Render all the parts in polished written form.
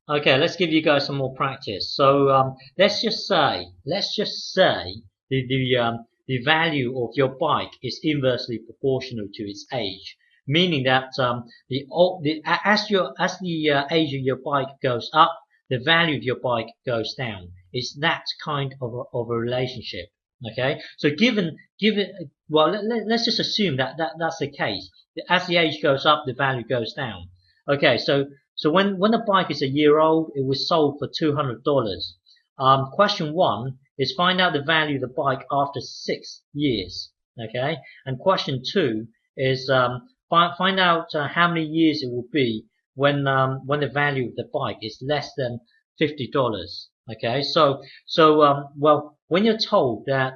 Okay, let's give you guys some more practice. So let's just say the value of your bike is inversely proportional to its age, meaning that as the age of your bike goes up, the value of your bike goes down. It's that kind of a relationship. Okay, so given well, let's just assume that's the case. As the age goes up, the value goes down. Okay, so when the bike is a year old, it was sold for $200. Question one is find out the value of the bike after 6 years. Okay, and question two is find out how many years it will be when the value of the bike is less than $50. Okay, well, when you're told that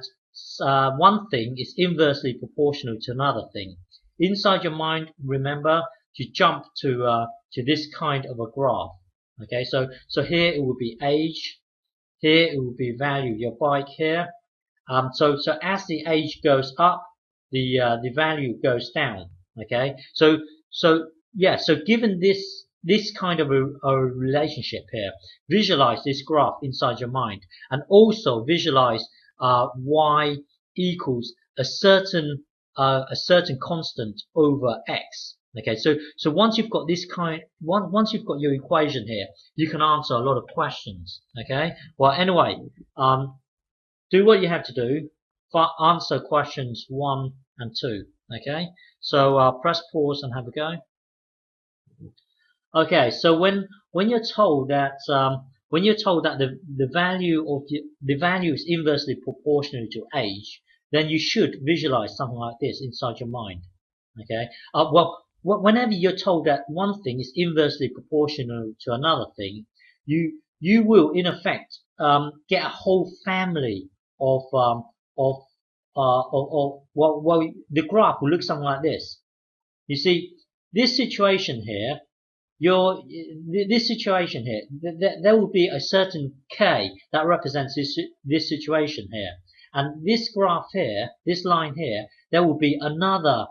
one thing is inversely proportional to another thing, inside your mind, remember to jump to this kind of a graph. Okay, so here it would be age, here it would be value of your bike here. So as the age goes up, the value goes down. Okay, so yeah, so given this kind of a relationship here, visualize this graph inside your mind, and also visualize y equals a certain constant over x. Okay, so once you've got once you've got your equation here, you can answer a lot of questions. Okay, well anyway, do what you have to do. Answer questions 1 and 2. Okay, so press pause and have a go. Okay, so when you're told that the value of the value is inversely proportional to age, then you should visualize something like this inside your mind. Okay, well, whenever you're told that one thing is inversely proportional to another thing, you will in effect get a whole family of of well, the graph will look something like this. You see, this situation here your this situation here, there will be a certain k that represents this situation here, and this graph here, this line here, there will be another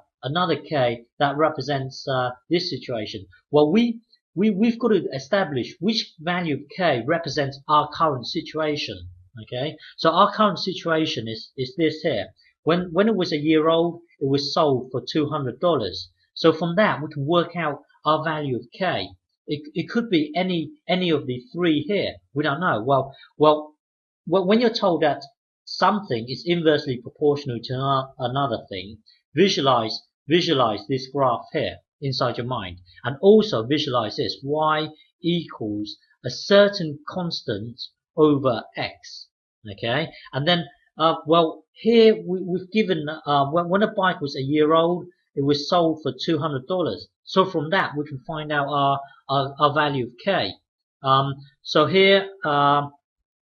k that represents this situation. Well, we've got to establish which value of k represents our current situation. Okay, so our current situation is this here. When it was a year old, it was sold for $200. So from that, we can work out our value of k. It could be any of the three here. We don't know. Well, when you're told that something is inversely proportional to another thing, visualize this graph here inside your mind, and also visualize this y equals a certain constant over x. Okay, and then well, here we've given when a bike was a year old, it was sold for $200. So from that, we can find out our value of k. So here,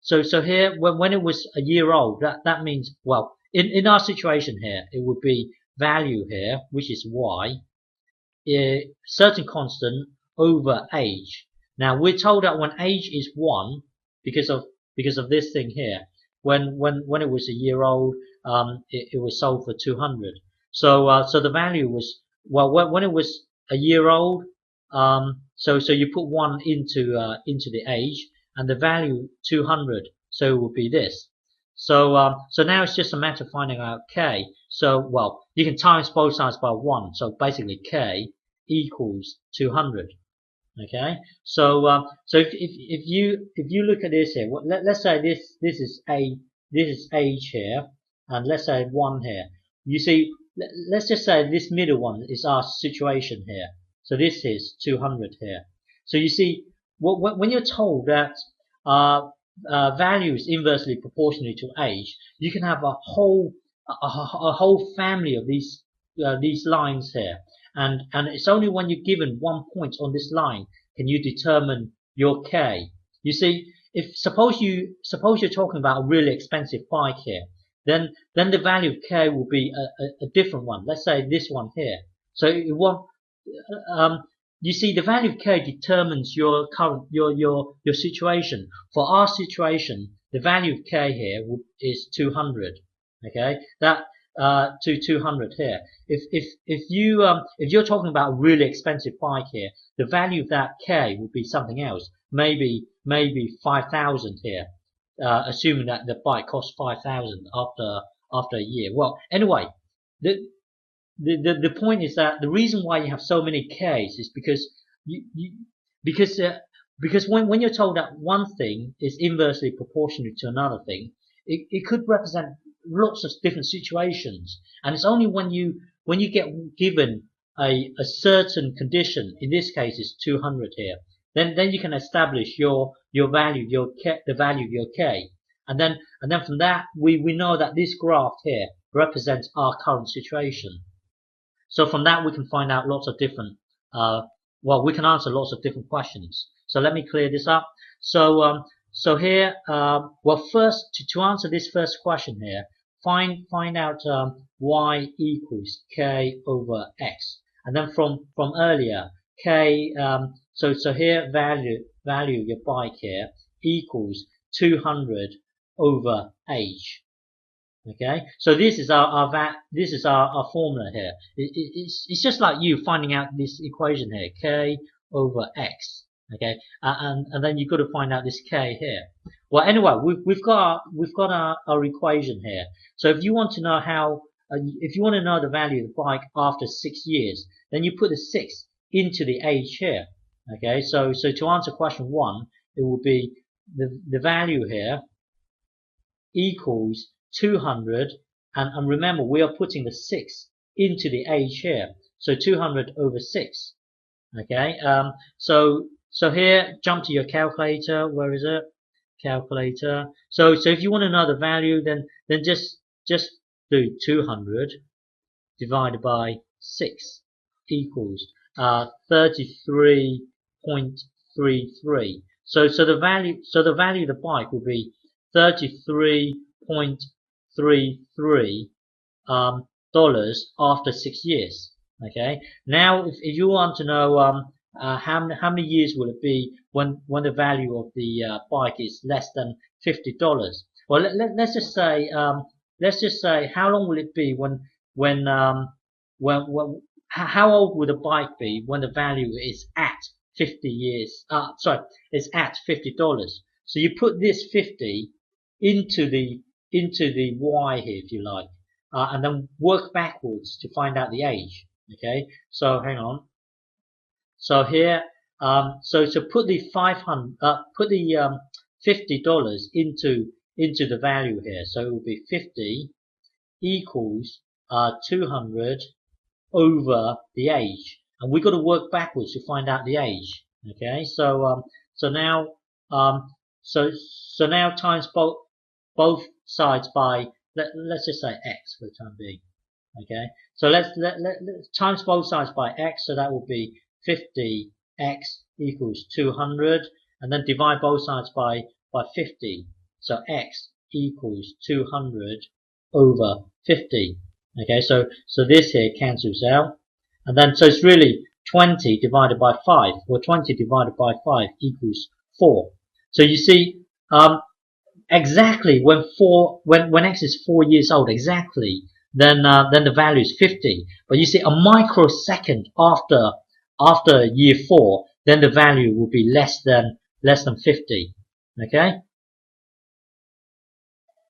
so here, when it was a year old, that means, well, in our situation here, it would be value here, which is y, a certain constant over age. Now we're told that when age is 1, because of this thing here, when it was a year old, it was sold for 200. So the value was, well, when it was a year old, so you put 1 into the age, and the value 200, so it would be this. So now it's just a matter of finding out k. So, well, you can times both sides by 1. So basically k equals 200. Okay. So if you look at this here, let's say this is age here, and let's say 1 here. You see, let's just say this middle one is our situation here. So this is 200 here. So you see, when you're told that value is inversely proportional to age, you can have a whole family of these lines here, and it's only when you're given 1 point on this line can you determine your k. You see, if suppose you're talking about a really expensive bike here, then the value of k will be a different one. Let's say this one here. So it won't. You see, the value of k determines your current your situation. For our situation, the value of k here is 200. Okay, that to 200 here. If you're talking about a really expensive bike here, the value of that K would be something else. Maybe 5,000 here, assuming that the bike costs 5,000 after a year. Well, anyway, the point is that the reason why you have so many Ks is because when you're told that one thing is inversely proportional to another thing, it could represent lots of different situations, and it's only when you get given a certain condition, in this case it's 200 here, then you can establish your value, the value of your K, and then from that we know that this graph here represents our current situation. So from that we can find out lots of different we can answer lots of different questions. So let me clear this up. So here, first to answer this first question here, find out y equals k over x, and then from earlier k. So here value your bike here equals 200 over age. Okay, so this is our formula here. It's just like you finding out this equation here, k over x. Okay, and then you've got to find out this k here. Well, anyway, we've got our equation here. So if you want to know if you want to know the value of the bike after 6 years, then you put the 6 into the age here. Okay, so to answer question 1, it will be the value here equals 200, and remember we are putting the 6 into the age here, so 200 over 6. Okay, so here jump to your calculator. Where is it? Calculator. So if you want to know the value, then just do 200 divided by 6 equals 33.33. So the value of the bike will be 33.33 dollars after 6 years. Okay. Now, if you want to know how many years will it be when the value of the bike is less than $50? Well, let's just say how long will it be how old will the bike be when the value is at 50 years? It's at $50. So you put this 50 into the y here, if you like, and then work backwards to find out the age. Okay, so hang on. So here, so put the $50 into the value here. So it will be 50 equals 200 over the age, and we've got to work backwards to find out the age. Okay, so now times both sides by let's just say x for the time being. Okay, so let's times both sides by x, so that will be 50x equals 200, and then divide both sides by 50, so x equals 200 over 50. Okay, so this here cancels out, and then so it's really 20 divided by 5, or 20 divided by 5 equals 4. So you see, exactly when x is 4 years old, exactly, then the value is 50. But you see, a microsecond after year 4, then the value will be less than 50. Okay.